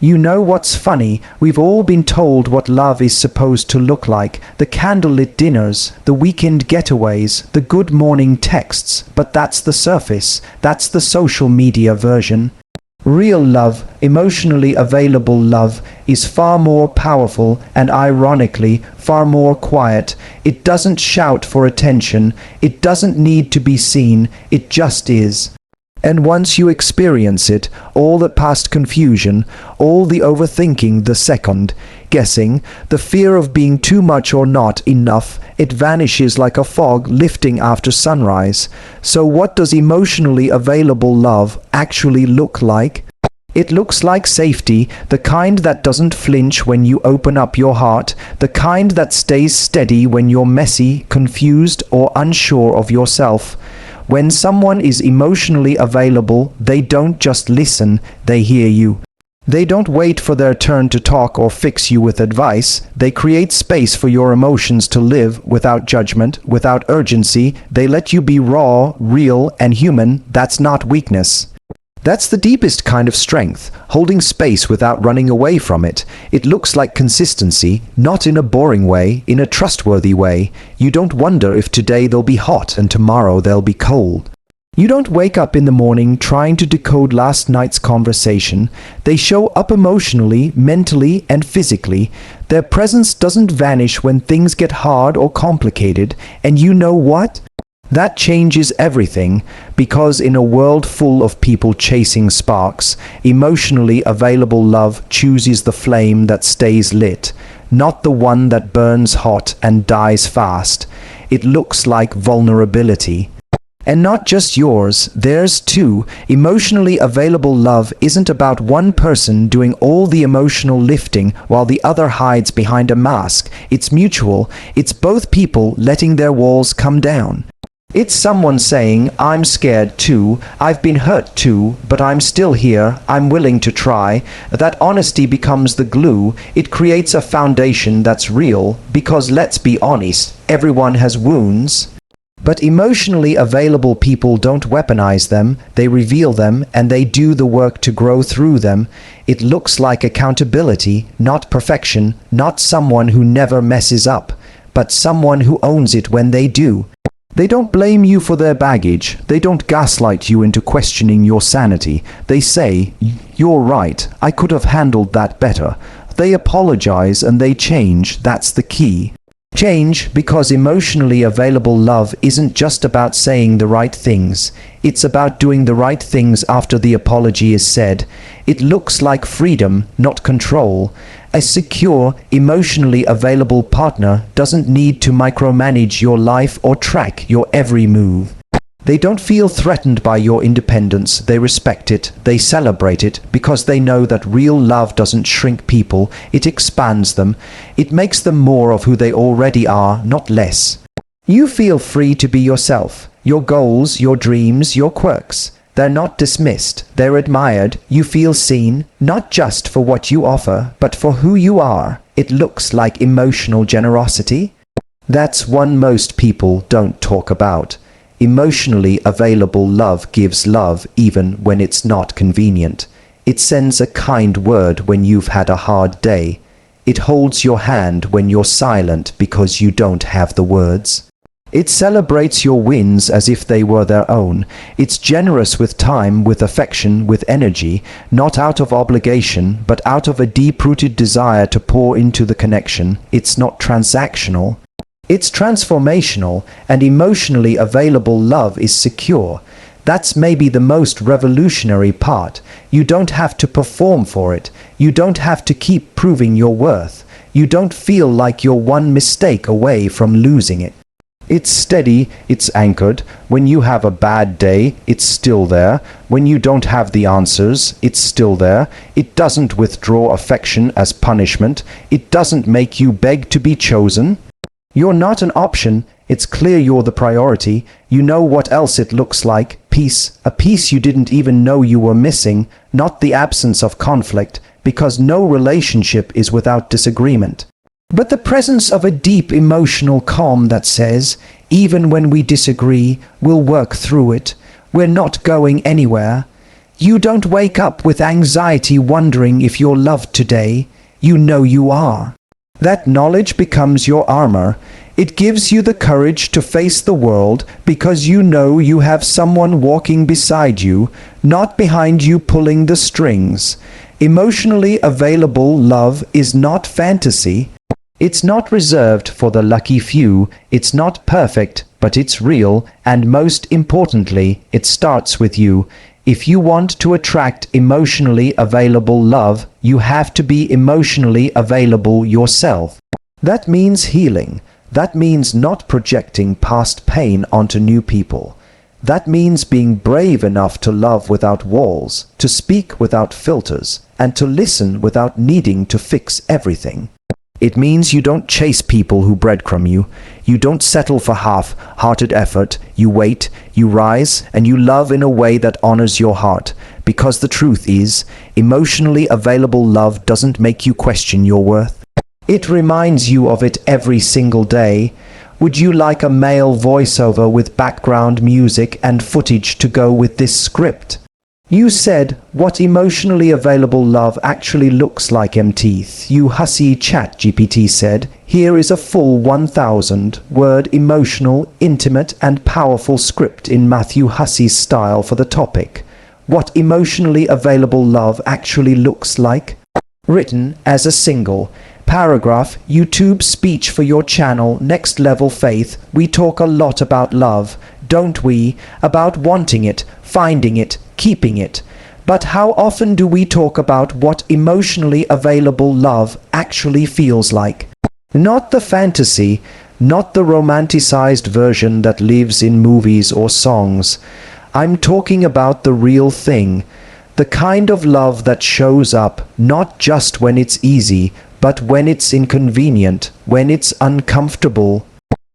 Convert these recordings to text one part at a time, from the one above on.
You know what's funny? We've all been told what love is supposed to look like. The candlelit dinners, the weekend getaways, the good morning texts. But that's the surface. That's the social media version. Real love, emotionally available love, is far more powerful and ironically far more quiet. It doesn't shout for attention. It doesn't need to be seen. It just is. And once you experience it, all the past confusion, all the overthinking, the second guessing, the fear of being too much or not enough, it vanishes like a fog lifting after sunrise. So what does emotionally available love actually look like? It looks like safety, the kind that doesn't flinch when you open up your heart, the kind that stays steady when you're messy, confused, or unsure of yourself. When someone is emotionally available, they don't just listen, they hear you. They don't wait for their turn to talk or fix you with advice. They create space for your emotions to live without judgment, without urgency. They let you be raw, real, and human. That's not weakness. That's the deepest kind of strength, holding space without running away from it. It looks like consistency, not in a boring way, in a trustworthy way. You don't wonder if today they'll be hot and tomorrow they'll be cold. You don't wake up in the morning trying to decode last night's conversation. They show up emotionally, mentally, and physically. Their presence doesn't vanish when things get hard or complicated. And you know what? That changes everything, because in a world full of people chasing sparks, emotionally available love chooses the flame that stays lit, not the one that burns hot and dies fast. It looks like vulnerability. And not just yours, theirs too. Emotionally available love isn't about one person doing all the emotional lifting while the other hides behind a mask. It's mutual. It's both people letting their walls come down. It's someone saying, I'm scared too, I've been hurt too, but I'm still here, I'm willing to try. That honesty becomes the glue. It creates a foundation that's real, because let's be honest, everyone has wounds. But emotionally available people don't weaponize them, they reveal them, and they do the work to grow through them. It looks like accountability, not perfection, not someone who never messes up, but someone who owns it when they do. They don't blame you for their baggage. They don't gaslight you into questioning your sanity. They say, you're right, I could have handled that better. They apologize and they change. That's the key. Change, because emotionally available love isn't just about saying the right things. It's about doing the right things after the apology is said. It looks like freedom, not control. A secure, emotionally available partner doesn't need to micromanage your life or track your every move. They don't feel threatened by your independence. They respect it. They celebrate it because they know that real love doesn't shrink people. It expands them. It makes them more of who they already are, not less. You feel free to be yourself. Your goals, your dreams, your quirks. They're not dismissed. They're admired. You feel seen, not just for what you offer, but for who you are. It looks like emotional generosity. That's one most people don't talk about. Emotionally available love gives love even when it's not convenient. It sends a kind word when you've had a hard day. It holds your hand when you're silent because you don't have the words. It celebrates your wins as if they were their own. It's generous with time, with affection, with energy, not out of obligation, but out of a deep-rooted desire to pour into the connection. It's not transactional. It's transformational, and emotionally available love is secure. That's maybe the most revolutionary part. You don't have to perform for it. You don't have to keep proving your worth. You don't feel like you're one mistake away from losing it. It's steady, it's anchored. When you have a bad day, it's still there. When you don't have the answers, it's still there. It doesn't withdraw affection as punishment. It doesn't make you beg to be chosen. You're not an option. It's clear you're the priority. You know what else it looks like. Peace. A peace you didn't even know you were missing. Not the absence of conflict, because no relationship is without disagreement. But the presence of a deep emotional calm that says, even when we disagree, we'll work through it. We're not going anywhere. You don't wake up with anxiety wondering if you're loved today. You know you are. That knowledge becomes your armor. It gives you the courage to face the world because you know you have someone walking beside you, not behind you pulling the strings. Emotionally available love is not fantasy. It's not reserved for the lucky few. It's not perfect, but it's real, and most importantly, it starts with you. If you want to attract emotionally available love, you have to be emotionally available yourself. That means healing. That means not projecting past pain onto new people. That means being brave enough to love without walls, to speak without filters, and to listen without needing to fix everything. It means you don't chase people who breadcrumb you. You don't settle for half-hearted effort. You wait, you rise, and you love in a way that honors your heart. Because the truth is, emotionally available love doesn't make you question your worth. It reminds you of it every single day. Would you like a male voiceover with background music and footage to go with this script? You said what emotionally available love actually looks like. mtthew Hussey ChatGPT said, here is a full 1,000-word emotional, intimate and powerful script in Matthew Hussey's style for the topic. What emotionally available love actually looks like? Written as a single paragraph YouTube speech for your channel Next Level Faith. We talk a lot about love, don't we? About wanting it, finding it, keeping it. But how often do we talk about what emotionally available love actually feels like? Not the fantasy, not the romanticized version that lives in movies or songs. I'm talking about the real thing. The kind of love that shows up not just when it's easy, but when it's inconvenient, when it's uncomfortable.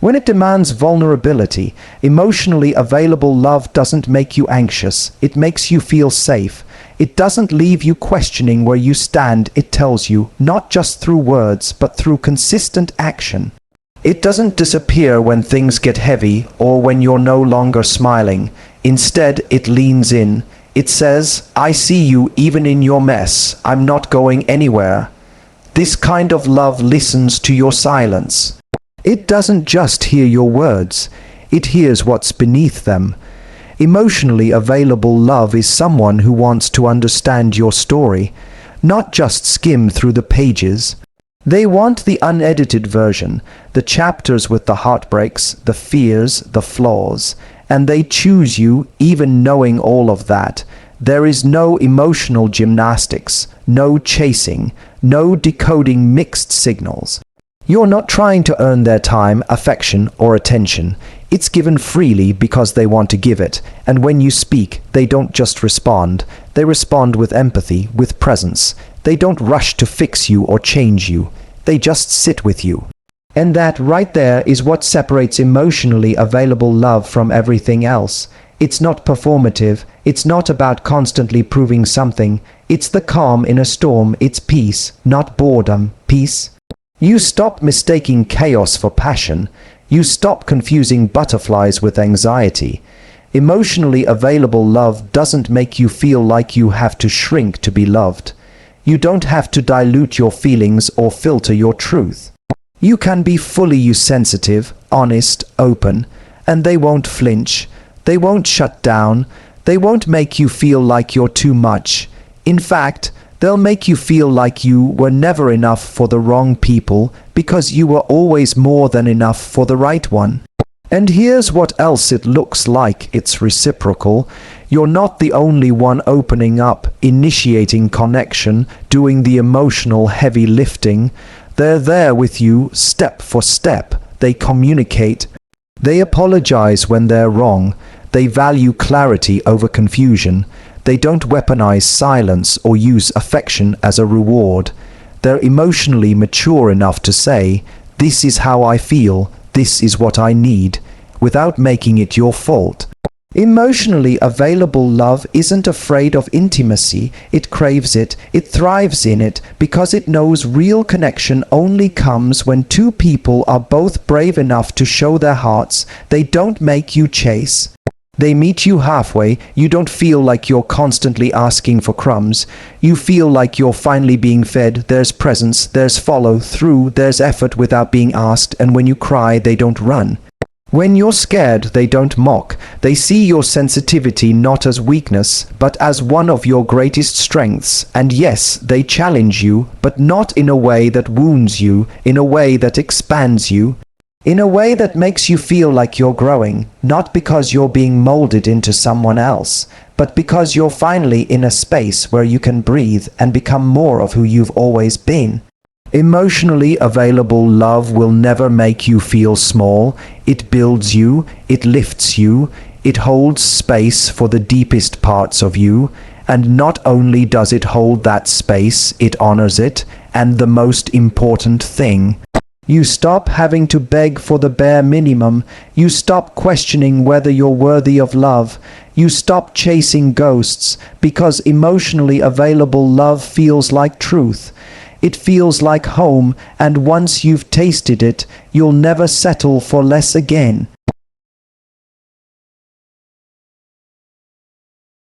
When it demands vulnerability. Emotionally available love doesn't make you anxious. It makes you feel safe. It doesn't leave you questioning where you stand. It tells you, not just through words, but through consistent action. It doesn't disappear when things get heavy or when you're no longer smiling. Instead, it leans in. It says, I see you even in your mess. I'm not going anywhere. This kind of love listens to your silence. It doesn't just hear your words, it hears what's beneath them. Emotionally available love is someone who wants to understand your story, not just skim through the pages. They want the unedited version, the chapters with the heartbreaks, the fears, the flaws, and they choose you even knowing all of that. There is no emotional gymnastics, no chasing, no decoding mixed signals. You're not trying to earn their time, affection, or attention. It's given freely because they want to give it, and when you speak, they don't just respond. They respond with empathy, with presence. They don't rush to fix you or change you. They just sit with you. And that right there is what separates emotionally available love from everything else. It's not performative. It's not about constantly proving something. It's the calm in a storm. It's peace, not boredom. Peace. You stop mistaking chaos for passion. You stop confusing butterflies with anxiety. Emotionally available love doesn't make you feel like you have to shrink to be loved. You don't have to dilute your feelings or filter your truth. You can be fully you sensitive, honest, open, and they won't flinch. They won't shut down. They won't make you feel like you're too much. In fact, they'll make you feel like you were never enough for the wrong people because you were always more than enough for the right one. And here's what else it looks like. It's reciprocal. You're not the only one opening up, initiating connection, doing the emotional heavy lifting. They're there with you step for step. They communicate. They apologize when they're wrong. They value clarity over confusion. They don't weaponize silence or use affection as a reward. They're emotionally mature enough to say, this is how I feel, this is what I need, without making it your fault. Emotionally available love isn't afraid of intimacy. It craves it. It thrives in it because it knows real connection only comes when two people are both brave enough to show their hearts. They don't make you chase. They meet you halfway. You don't feel like you're constantly asking for crumbs. You feel like you're finally being fed. There's presence, there's follow through, there's effort without being asked, and when you cry, they don't run. When you're scared, they don't mock. They see your sensitivity not as weakness, but as one of your greatest strengths. And yes, they challenge you, but not in a way that wounds you, in a way that expands you. In a way that makes you feel like you're growing, not because you're being molded into someone else, but because you're finally in a space where you can breathe and become more of who you've always been. Emotionally available love will never make you feel small. It builds you, it lifts you, it holds space for the deepest parts of you, and not only does it hold that space, it honors it, and the most important thing, you stop having to beg for the bare minimum. You stop questioning whether you're worthy of love. You stop chasing ghosts, because emotionally available love feels like truth. It feels like home, and once you've tasted it, you'll never settle for less again.